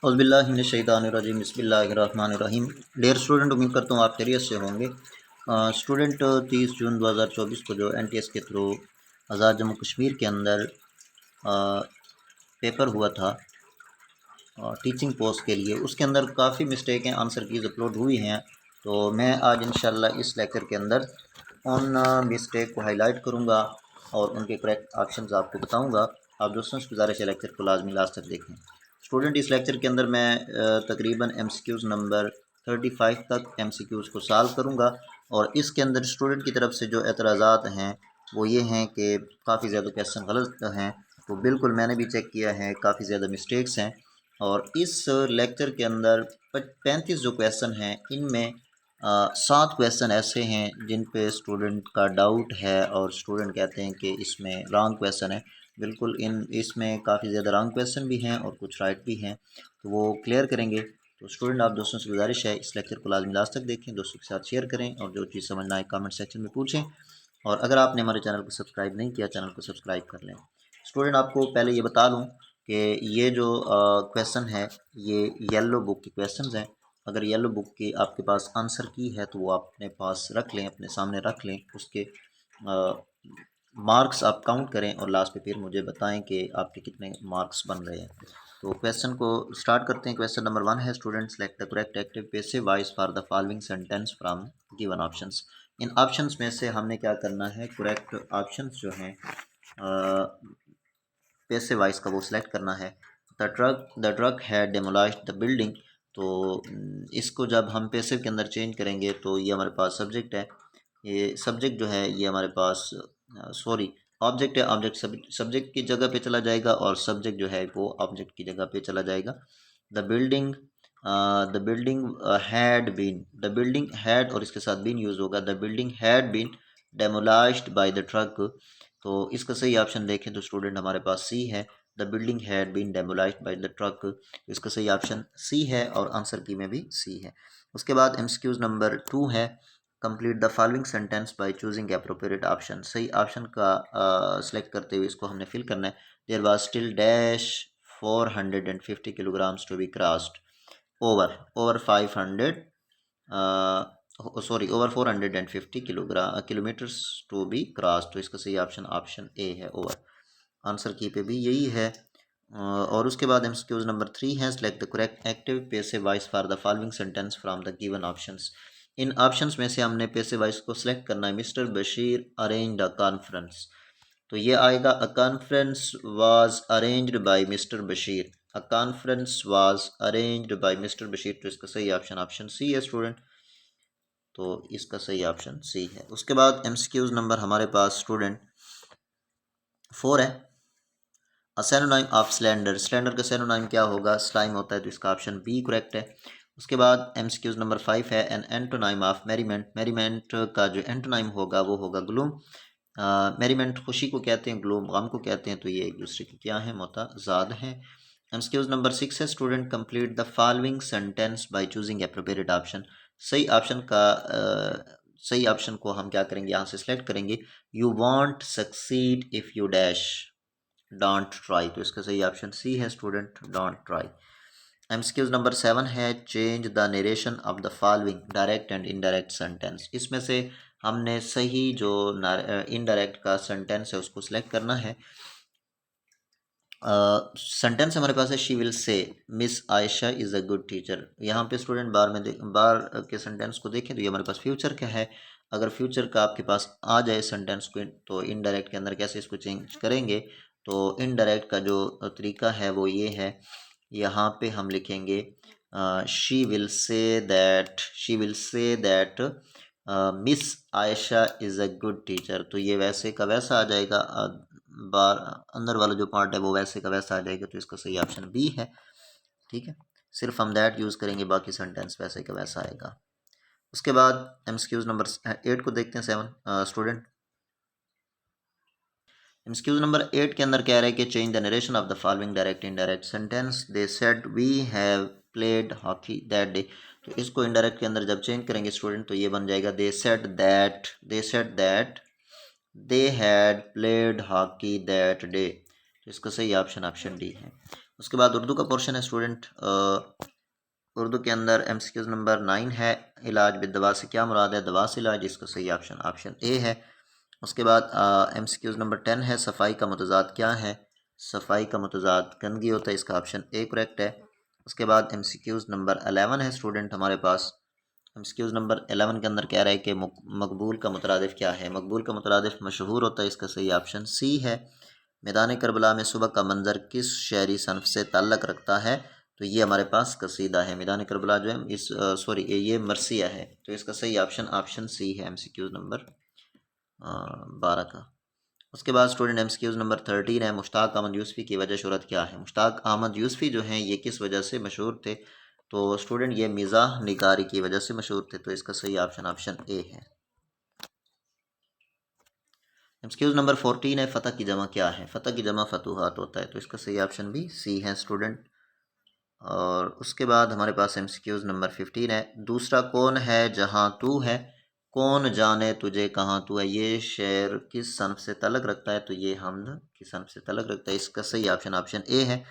औज़ुबिल्लाहिमिनश्शैतानिर्रजीम बिस्मिल्लाहिर्रहमानिर्रहीम। Dear student, उम्मीद करता हूँ आप खैरियत से होंगे। स्टूडेंट 30 जून 2024 को जो NTS के थ्रू आज़ाद जम्मू कश्मीर के अंदर पेपर हुआ था टीचिंग पोस्ट के लिए, उसके अंदर काफ़ी मिस्टेक हैं, आंसर कीज़ अपलोड हुई हैं। तो मैं आज इंशाल्लाह इस लेक्चर के अंदर उन मिस्टेक को हाईलाइट करूँगा और उनके करेक्ट ऑप्शंस आपको बताऊँगा। आप दोस्तों से गुजारिश है लेक्चर को लाजमी लास्ट तक देखें। स्टूडेंट, इस लेक्चर के अंदर मैं तकरीबन MCQs नंबर 35 तक MCQs को सॉल्व करूँगा और इसके अंदर स्टूडेंट की तरफ से जो एतराज़ात हैं वो ये हैं कि काफ़ी ज़्यादा क्वेश्चन गलत हैं। तो बिल्कुल मैंने भी चेक किया है, काफ़ी ज़्यादा मिस्टेक्स हैं और इस लेक्चर के अंदर 35 जो क्वेश्चन हैं इनमें 7 क्वेश्चन ऐसे हैं जिन पे स्टूडेंट का डाउट है और स्टूडेंट कहते हैं कि इसमें रॉन्ग क्वेश्चन है। बिल्कुल इसमें काफ़ी ज़्यादा रॉन्ग क्वेश्चन भी हैं और कुछ राइट भी हैं, तो वो क्लियर करेंगे। तो स्टूडेंट, आप दोस्तों से गुजारिश है इस लेक्चर को लाजमी लास्ट तक देखें, दोस्तों के साथ शेयर करें और जो चीज़ समझ ना आए कमेंट सेक्शन में पूछें। और अगर आपने हमारे चैनल को सब्सक्राइब नहीं किया, चैनल को सब्सक्राइब कर लें। स्टूडेंट, आपको पहले ये बता दूँ कि ये जो क्वेश्चन है ये येलो बुक के क्वेश्चन हैं। अगर येलो बुक की आपके पास आंसर की है तो वो अपने पास रख लें, अपने सामने रख लें, उसके मार्क्स आप काउंट करें और लास्ट पे फिर मुझे बताएं कि आपके कितने मार्क्स बन रहे हैं। तो क्वेश्चन को स्टार्ट करते हैं। क्वेश्चन नंबर 1 है, student select the correct active passive voice for the following sentence from given options. In options में से हमने क्या करना है, करेक्ट ऑप्शंस जो हैं पैसिव वॉइस का वो सिलेक्ट करना है। The truck had demolished the building. तो इसको जब हम पैसिव के अंदर चेंज करेंगे तो ये हमारे पास सब्जेक्ट है, ये सब्जेक्ट जो है ये हमारे पास सॉरी ऑब्जेक्ट है। ऑब्जेक्ट सब्जेक्ट की जगह पे चला जाएगा और सब्जेक्ट जो है वो ऑब्जेक्ट की जगह पे चला जाएगा। द बिल्डिंग हैड और इसके साथ बीन यूज़ होगा। The building had been demolished by the truck. तो इसका सही ऑप्शन देखें तो स्टूडेंट हमारे पास सी है, the building had been demolised by the truck. इसका सही ऑप्शन सी है और आंसर की में भी सी है। उसके बाद MCQs नंबर 2 है, complete the following sentence by choosing appropriate option. सही ऑप्शन का सिलेक्ट करते हुए इसको हमने फिल करना है। There was still dash 450 kilograms to be crossed over 450 kilometres to be cross. तो इसका सही ऑप्शन ए है, ओवर। आंसर की पे भी यही है। और उसके बाद MCQs नंबर 3 है, select the correct active passive voice for the following sentence from the given options. In options में से हमने पैसिव वॉइस को सिलेक्ट करना है। Mister Bashir arranged a conference. तो ये आएगा a conference was arranged bye mister Bashir. A conference was arranged bye mister Bashir. तो इसका सही ऑप्शन सी है स्टूडेंट। तो इसका सही ऑप्शन सी है। उसके बाद MCQs नंबर हमारे पास स्टूडेंट 4 है, a synonym of slender. Slender का सिनोनिम क्या होगा, स्लाइम होता है, तो इसका ऑप्शन बी करेक्ट है। उसके बाद MCQs नंबर 5 है, एन एंटोनाइम ऑफ मेरीमेंट। मेरीमेंट का जो एंटोनाइम होगा वो होगा ग्लूम। मेरीमेंट खुशी को कहते हैं, ग्लूम गम को कहते हैं, तो ये एक दूसरे के क्या है, मुताजाद हैं। MCQs नंबर 6 है, student complete the following sentence by choosing appropriate option. सही ऑप्शन को हम क्या करेंगे, यहाँ से सिलेक्ट करेंगे। You want succeed if you dash don't try. तो इसका सही ऑप्शन सी है student, don't try. MCQs number 7 है, change the narration of the following direct and indirect sentence. इसमें से हमने सही जो इनडायरेक्ट का सेंटेंस है उसको सिलेक्ट करना है। सेंटेंस हमारे पास है, she will say miss Ayesha is a good teacher. यहाँ पे स्टूडेंट बार के सेंटेंस को देखें तो ये हमारे पास फ्यूचर का है। अगर फ्यूचर का आपके पास आ जाए सेंटेंस को, तो इनडायरेक्ट के अंदर कैसे इसको चेंज करेंगे। तो इनडायरेक्ट का जो तरीका है वो ये है, यहाँ पे हम लिखेंगे she will say that miss Ayesha is a good teacher. तो ये वैसे का वैसा आ जाएगा, बार अंदर वाला जो पार्ट है वो वैसे का वैसा आ जाएगा। तो इसका सही ऑप्शन बी है, ठीक है। सिर्फ हम दैट यूज़ करेंगे, बाकी सेंटेंस वैसे का वैसा आएगा। उसके बाद MCQs नंबर 8 को देखते हैं। 7 स्टूडेंट, MCQs नंबर 8 के अंदर कह रहा है कि change the narration of the following direct indirect sentence. They said we have played hockey that day. तो इसको इनडायरेक्ट के अंदर जब चेंज करेंगे स्टूडेंट तो ये बन जाएगा they said that they had played hockey that day. तो इसका सही ऑप्शन डी है। उसके बाद उर्दू का पोर्शन है स्टूडेंट। उर्दू के अंदर MCQs नंबर 9 है, इलाज बिदवा से क्या मुराद है, दवा से इलाज। इसका सही ऑप्शन ऑप्शन ए है। उसके बाद MCQs नंबर 10 है, सफाई का मुतजाद क्या है, सफाई का मुतजाद गंदगी होता है। इसका ऑप्शन ए करेक्ट है। उसके बाद MCQs नंबर 11 है स्टूडेंट हमारे पास। MCQs नंबर 11 के अंदर कह रहा है कि मकबूल का मुतरादिफ क्या है, मकबूल का मुतरादिफ मशहूर होता है। इसका सही ऑप्शन सी है। मैदान करबला में सुबह का मंजर किस शहरी सनफ से ताल्लुक़ रखता है, तो ये हमारे पास कसीदा है। मैदान करबला जो है इस सॉरी ये मरसिया है, तो इसका सही ऑप्शन ऑप्शन सी है MCQs नंबर 12 का। उसके बाद स्टूडेंट MCQs नंबर 13 है, मुश्ताक अहमद यूसुफ़ी की वजह शहरत क्या है। मुश्ताक अहमद यूसुफ़ी जो हैं ये किस वजह से मशहूर थे, तो स्टूडेंट ये मिज़ाह निगारी की वजह से मशहूर थे, तो इसका सही ऑप्शन ऑप्शन ए है। MCQs नंबर 14 है, फ़तह की जमा क्या है, फ़तह की जमा फतूहात होता है, तो इसका सही ऑप्शन भी सी है स्टूडेंट। और उसके बाद हमारे पास MCQs नंबर 15 है, दूसरा कौन है जहाँ तू है, कौन जाने तुझे कहाँ तू है, ये शेर किस सनफ से तलक रखता है, तो ये हमद की सनफ से तलक रखता है। इसका सही ऑप्शन ऑप्शन ए है।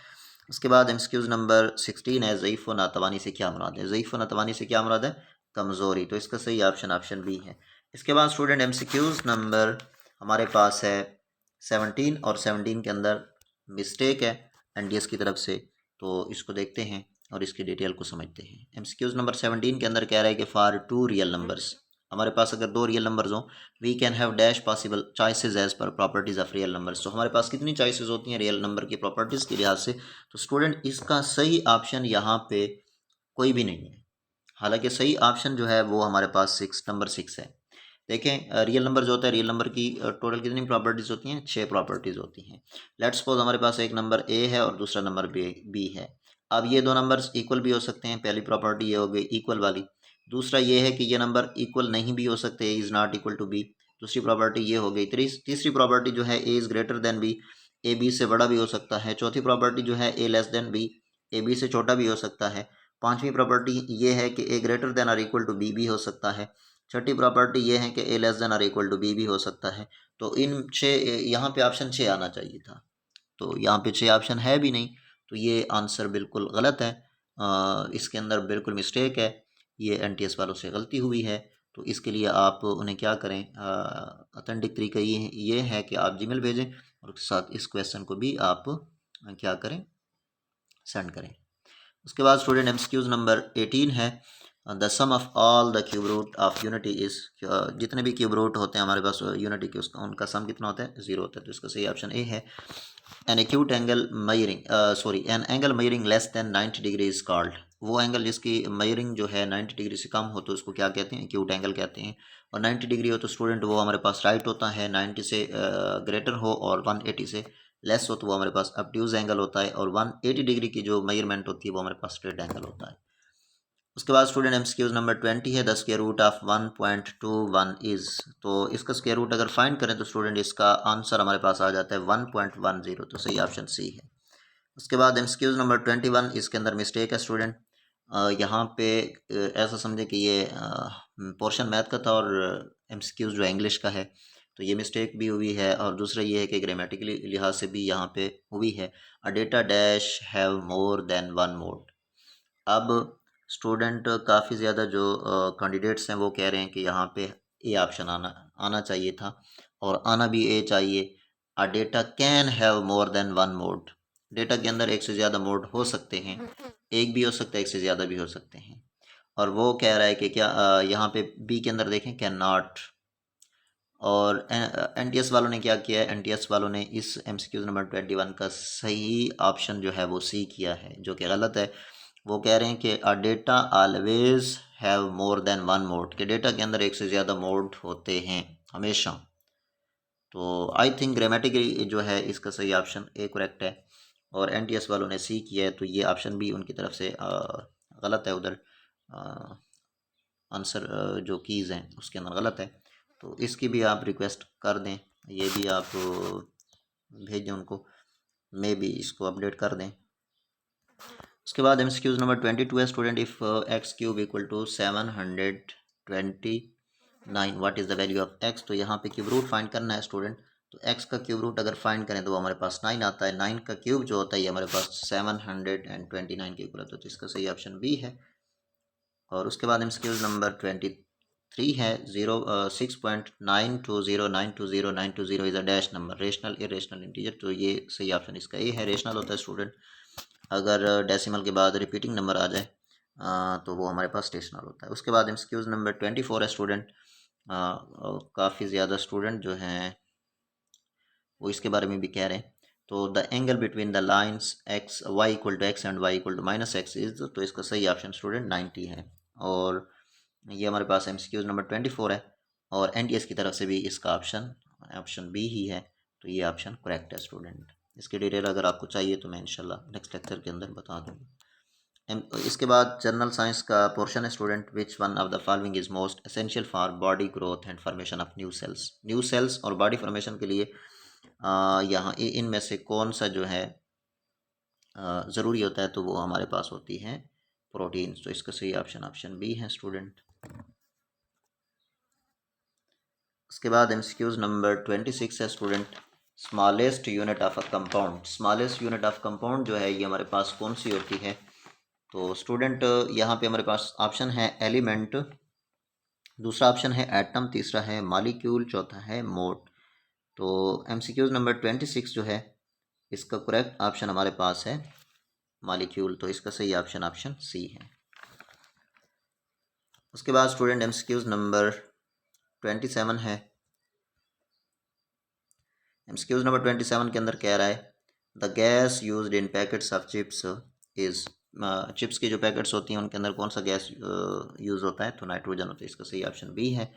उसके बाद MCQs नंबर 16 है, ज़ईफ़ व नातवानी से क्या मुराद है, ज़ईफ़ व नातवानी से क्या मुराद है, कमज़ोरी, तो इसका सही ऑप्शन ऑप्शन बी है। इसके बाद स्टूडेंट MCQs नंबर हमारे पास है 17, और 17 के अंदर मिस्टेक है NDS की तरफ से, तो इसको देखते हैं और इसकी डिटेल को समझते हैं। MCQs नंबर 17 के अंदर कह रहा है कि फॉर 2 रियल नंबर्स, हमारे पास अगर 2 रियल नंबर्स हों, we can have dash possible choices as per properties of real numbers, तो हमारे पास कितनी चॉइसेस होती हैं रियल नंबर की प्रॉपर्टीज़ के लिहाज से, तो स्टूडेंट इसका सही ऑप्शन यहाँ पे कोई भी नहीं है। हालांकि सही ऑप्शन जो है वो हमारे पास नंबर 6 है। देखें रियल नंबर जो होता है, रियल नंबर की टोटल कितनी प्रॉपर्टीज़ होती हैं, 6 प्रॉपर्टीज़ होती हैं। लेट्स सपोज हमारे पास एक नंबर ए है और दूसरा नंबर बी है। अब ये दो नंबर्स इक्वल भी हो सकते हैं, पहली प्रॉपर्टी ये हो गई इक्वल वाली। दूसरा ये है कि ये नंबर इक्वल नहीं भी हो सकते, a is not equal to b, दूसरी प्रॉपर्टी ये हो गई। तीसरी प्रॉपर्टी जो है a is greater than B, A B से बड़ा भी हो सकता है। चौथी प्रॉपर्टी जो है A less than B, A B से छोटा भी हो सकता है। पांचवी प्रॉपर्टी ये है कि ए ग्रेटर देन और इक्वल टू बी भी हो सकता है। छठी प्रॉपर्टी ये है कि ए लेस देन और इक्वल टू बी भी हो सकता है। तो इन 6, यहाँ पे ऑप्शन 6 आना चाहिए था, तो यहाँ पे 6 ऑप्शन है भी नहीं, तो ये आंसर बिल्कुल गलत है। इसके अंदर बिल्कुल मिस्टेक है, ये NTS वालों से गलती हुई है। तो इसके लिए आप उन्हें क्या करें, ऑथेंटिक तरीका ये है कि आप जीमेल भेजें और उसके साथ इस क्वेश्चन को भी आप क्या करें, सेंड करें। उसके बाद स्टूडेंट MCQs नंबर 18 है, the sum of all the cube root of unity is, जितने भी क्यूब रूट होते हैं हमारे पास यूनिटी के, उसका उनका सम कितना होता है, 0 होता है, तो इसका सही ऑप्शन ए है। An acute angle मयरिंग an angle मयरिंग less than 90 degree is called, वो एंगल जिसकी मयरिंग जो है 90 डिग्री से कम हो तो उसको क्या कहते हैं, एक्यूट एंगल कहते हैं। और 90 डिग्री हो तो स्टूडेंट वो हमारे पास राइट होता है, 90 से ग्रेटर हो और 180 से लेस हो तो वो हमारे पास ऑब्ट्यूज एंगल होता है, और 180 डिग्री की जो मेजरमेंट होती है वो हमारे पास स्ट्रेट एंगल होता है। उसके बाद स्टूडेंट MCQs नंबर 20 है, the square root of 1.21 is, तो इसका स्क्वायर रूट अगर फाइंड करें तो स्टूडेंट इसका आंसर हमारे पास आ जाता है 1.10, तो सही ऑप्शन सी है। उसके बाद MCQs नंबर 21, इसके अंदर मिस्टेक है स्टूडेंट। यहाँ पे ऐसा समझे कि ये पोर्शन मैथ का था और MCQs जो इंग्लिश का है, तो ये मिस्टेक भी हुई है। और दूसरा ये है कि ग्रामेटिकली लिहाज से भी यहाँ पे हुई है, a data dash have more than one mod. अब स्टूडेंट काफ़ी ज़्यादा जो कैंडिडेट्स हैं वो कह रहे हैं कि यहाँ पे ए ऑप्शन आना आना चाहिए था, और आना भी ए चाहिए। A data can have more than one mod, data के अंदर एक से ज़्यादा मोड हो सकते हैं, एक भी हो सकता है, एक से ज़्यादा भी हो सकते हैं। और वो कह रहा है कि क्या यहाँ पे बी के अंदर देखें कैन नॉट। और NTS वालों ने क्या किया है, NTS वालों ने इस MCQ नंबर 21 का सही ऑप्शन जो है वो सी किया है, जो कि गलत है। वो कह रहे हैं कि a data always have more than one mod, के डेटा के अंदर एक से ज़्यादा मोड होते हैं हमेशा। तो आई थिंक ग्रामेटिकली जो है इसका सही ऑप्शन ए करेक्ट है, और NTS वालों ने सी किया है, तो ये ऑप्शन भी उनकी तरफ से गलत है। उधर आंसर जो कीज़ हैं उसके अंदर गलत है, तो इसकी भी आप रिक्वेस्ट कर दें, ये भी आप भेज दें उनको, मे भी इसको अपडेट कर दें। उसके बाद MCQs नंबर 22 है student, if x cube equal to 729 what is the value of x, तो यहाँ पे क्यूब रूट फाइंड करना है स्टूडेंट। तो x का क्यूब रूट अगर फाइंड करें तो वो हमारे पास 9 आता है। 9 का क्यूब जो होता है ये हमारे पास 729 के इक्वल होता है, तो इसका सही ऑप्शन बी है। और उसके बाद एमसीक्यूज नंबर 23 है 6.920920 is a dash number, rational irrational integer, तो ये सही ऑप्शन इसका ए है। रेशनल होता है स्टूडेंट अगर डेसिमल के बाद रिपीटिंग नंबर आ जाए तो वो हमारे पास स्टेशनल होता है। उसके बाद एमसीक्यूज नंबर 24 है स्टूडेंट, काफ़ी ज़्यादा स्टूडेंट जो हैं वो इसके बारे में भी कह रहे हैं। तो the angle between the lines x y equal to x and y equal to minus x is, तो इसका सही ऑप्शन स्टूडेंट 90 है। और ये हमारे पास एमसीक्यूज नंबर 24 है और एनटीएस की तरफ से भी इसका ऑप्शन बी ही है, तो ये ऑप्शन करेक्ट है स्टूडेंट। इसकी डिटेल अगर आपको चाहिए तो मैं इंशाल्लाह नेक्स्ट लेक्चर के अंदर बता दूँगा। इसके बाद जनरल साइंस का पोर्शन है student, which one of the following is most essential for body growth and formation of new sales. New sales और बॉडी फॉर्मेशन के लिए यहाँ इनमें से कौन सा जो है ज़रूरी होता है, तो वो हमारे पास होती हैं प्रोटीन्स, तो इसका सही ऑप्शन बी है स्टूडेंट। उसके बाद एमसीक्यूज नंबर 26 है student, smallest unit of a compound. Smallest unit of compound जो है ये हमारे पास कौन सी होती है, तो स्टूडेंट यहाँ पे हमारे पास ऑप्शन है एलिमेंट, दूसरा ऑप्शन है एटम, तीसरा है मॉलिक्यूल, चौथा है मोड। तो एमसीक्यूज नंबर 26 जो है इसका करेक्ट ऑप्शन हमारे पास है मॉलिक्यूल, तो इसका सही ऑप्शन सी है। उसके बाद स्टूडेंट एमसीक्यूज नंबर 27 है। एमसीक्यूज नंबर 27 के अंदर कह रहा है the gas used in packets of chips is, chips की जो पैकेट्स होती हैं उनके अंदर कौन सा गैस यूज़ होता है, तो नाइट्रोजन होता है, इसका सही ऑप्शन बी है।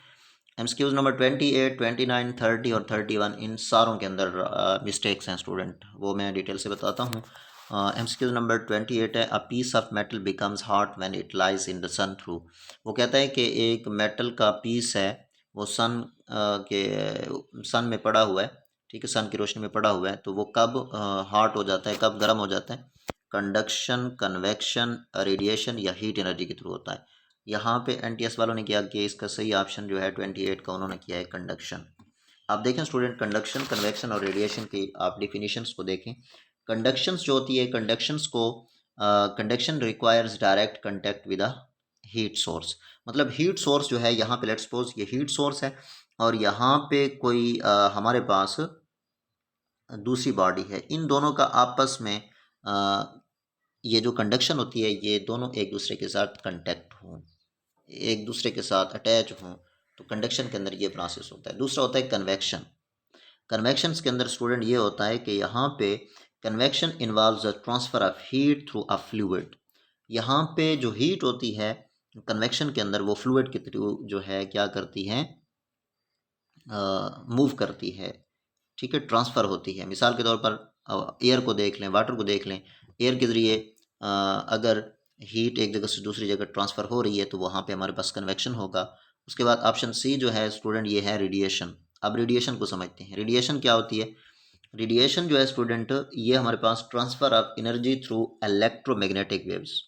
एमसीक्यूज नंबर 28, 29, 30 और 31 इन सारों के अंदर मिस्टेक्स हैं स्टूडेंट, वो मैं डिटेल से बताता हूँ। एमसीक्यूज नंबर 28 है a piece of metal becomes hot when it lies in the sun through. वो कहता है कि एक मेटल का पीस है वो सन में पड़ा हुआ है, ठीक है, सन की रोशनी में पड़ा हुआ है, तो वो कब हॉट हो जाता है, कब गर्म हो जाता है, कंडक्शन, कन्वेक्शन, रेडिएशन या हीट एनर्जी के थ्रू होता है। यहाँ पे एनटीएस वालों ने क्या किया, इसका सही ऑप्शन जो है 28 का उन्होंने किया है कंडक्शन। आप देखें स्टूडेंट कंडक्शन, कन्वेक्शन और रेडिएशन की आप डिफिनीशंस को देखें। कंडक्शंस जो होती है conduction requires direct contact with a heat source, मतलब हीट सोर्स जो है यहाँ पे लेट्स सपोज ये हीट सोर्स है और यहाँ पे कोई हमारे पास दूसरी बॉडी है, इन दोनों का आपस में ये जो कंडक्शन होती है ये दोनों एक दूसरे के साथ कंटेक्ट हों, एक दूसरे के साथ अटैच हों, तो कंडक्शन के अंदर ये प्रोसेस होता है। दूसरा होता है कन्वेक्शन। कन्वेक्शन के अंदर स्टूडेंट ये होता है कि यहाँ पे convection involves the transfer of heat through a fluid. यहाँ पे जो हीट होती है कन्वेक्शन के अंदर वो फ्लूइड के थ्रू जो है क्या करती है, मूव करती है, ठीक है, ट्रांसफ़र होती है। मिसाल के तौर पर एयर को देख लें, वाटर को देख लें, एयर के ज़रिए अगर हीट एक जगह से दूसरी जगह ट्रांसफ़र हो रही है तो वहाँ पे हमारे पास कन्वेक्शन होगा। उसके बाद ऑप्शन सी जो है स्टूडेंट ये है रेडिएशन। अब रेडिएशन को समझते हैं, रेडिएशन क्या होती है। रेडिएशन जो है स्टूडेंट ये हमारे पास transfer of energy through electromagnetic waves.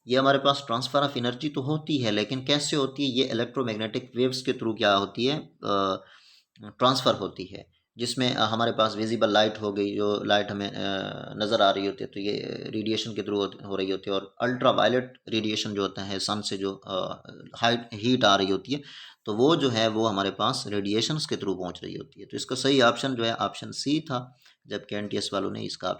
ये हमारे पास ट्रांसफ़र ऑफ एनर्जी तो होती है लेकिन कैसे होती है, ये इलेक्ट्रोमैग्नेटिक वेव्स के थ्रू क्या होती है, ट्रांसफ़र होती है, जिसमें हमारे पास विजिबल लाइट हो गई, जो लाइट हमें नज़र आ रही होती है तो ये रेडिएशन के थ्रू हो रही होती है। और अल्ट्रा वायलेट रेडिएशन जो होता है सन से जो हीट आ रही होती है तो वो जो है वो हमारे पास रेडिएशंस के थ्रू पहुंच रही होती है, तो इसका सही ऑप्शन जो है ऑप्शन सी था, जबकि एनटीएस वालों ने इसका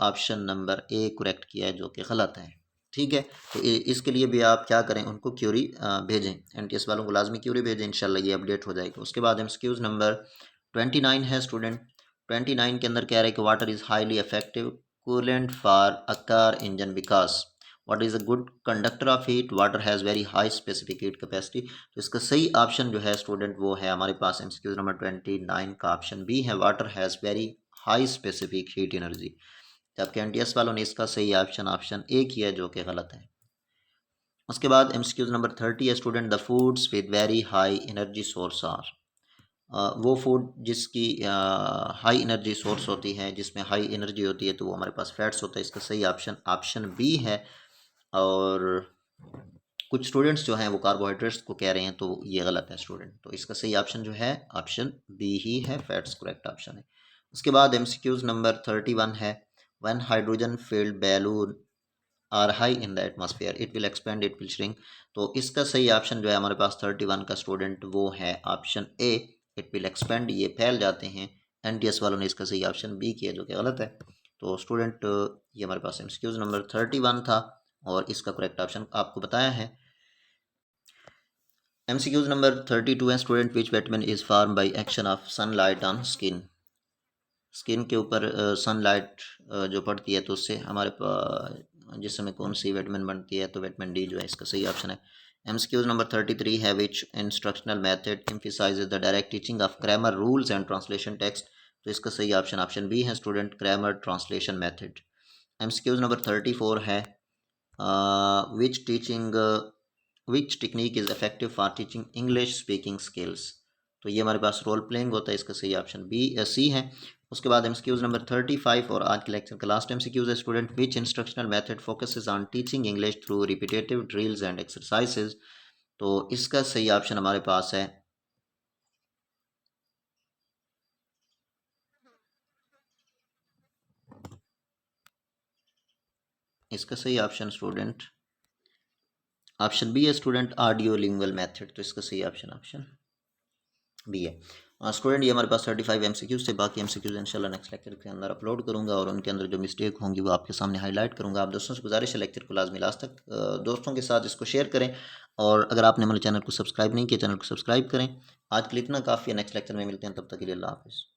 ऑप्शन नंबर ए करेक्ट किया है जो कि गलत है। ठीक है, तो इसके लिए भी आप क्या करें, उनको क्यूरी भेजें, एनटीएस वालों को लाजमी क्यूरी भेजें, इंशाल्लाह ये अपडेट हो जाएगा। उसके बाद एमसीक्यूज नंबर 29 है स्टूडेंट, 29 के अंदर कह रहे हैं कि water is highly effective coolant for a car engine because what is a good conductor of heat, water has very high specific heat capacity. तो इसका सही ऑप्शन जो है स्टूडेंट वो है हमारे पास एमसीक्यूज नंबर 29 का ऑप्शन बी है, water has very high specific heat energy, जबकि एनटीएस वालों ने इसका सही ऑप्शन ए किया जो कि गलत है। उसके बाद एमसीक्यूज नंबर 30 है student, the foods with very high energy source are, वो फूड जिसकी हाई एनर्जी सोर्स होती है, जिसमें हाई एनर्जी होती है, तो वो हमारे पास फैट्स होता है, इसका सही ऑप्शन बी है। और कुछ स्टूडेंट्स जो हैं वो कार्बोहाइड्रेट्स को कह रहे हैं, तो ये गलत है स्टूडेंट। तो इसका सही ऑप्शन जो है ऑप्शन बी ही है, फैट्स करेक्ट ऑप्शन है। उसके बाद MCQs नंबर 31 है, when hydrogen filled balloon are high in the atmosphere it will expand it will shrink. तो इसका सही ऑप्शन जो है हमारे पास 31 का स्टूडेंट वो है option A, it will expand, ये फैल जाते हैं। NTS वालों ने इसका सही ऑप्शन बी किया जो कि गलत है। तो स्टूडेंट ये हमारे पास MCQs नंबर 31 था और इसका करेक्ट ऑप्शन आपको बताया है। MCQs नंबर 32 है, student which vitamin is form by action of sunlight on skin. Skin के ऊपर सनलाइट जो पड़ती है तो उससे हमारे जिसमें कौन सी विटामिन बनती है, तो विटामिन डी जो है इसका सही ऑप्शन है। MCQs नंबर 33 है, which instructional method emphasizes the direct teaching of grammar rules and translation text. तो इसका सही ऑप्शन ऑप्शन बी है student, grammar translation method. MCQs number 34 है, which teaching which technique is effective for teaching English speaking skills. तो ये हमारे पास role playing होता है, इसका सही ऑप्शन बी सी है। उसके बाद MCQs नंबर 35 और आज के लेक्चर का लास्ट MCQs है, student which instructional method focuses on teaching English through repetitive drills and exercises. तो इसका सही ऑप्शन हमारे पास है इसका सही ऑप्शन स्टूडेंट ऑप्शन बी है स्टूडेंट, ऑडियो लिंगुअल मेथड। तो इसका सही ऑप्शन ऑप्शन बी है। स्टूडेंट ये हमारे पास 35 MCQs थे, बाकी MCQs इंशाल्लाह नेक्स्ट लेक्चर के अंदर अपलोड करूंगा और उनके अंदर जो मिस्टेक होंगी वो आपके सामने हाईलाइट करूंगा। आप दोस्तों से गुजारिश है लेक्चर को लाजमी लास्ट तक दोस्तों के साथ इसको शेयर करें, और अगर आपने हमारे चैनल को सब्सक्राइब नहीं किया चैनल को सब्सक्राइब करें। आज के लिए इतना काफ़ी है, नेक्स्ट लेक्चर में मिलते हैं, तब तक के लिए अल्लाह हाफिज़।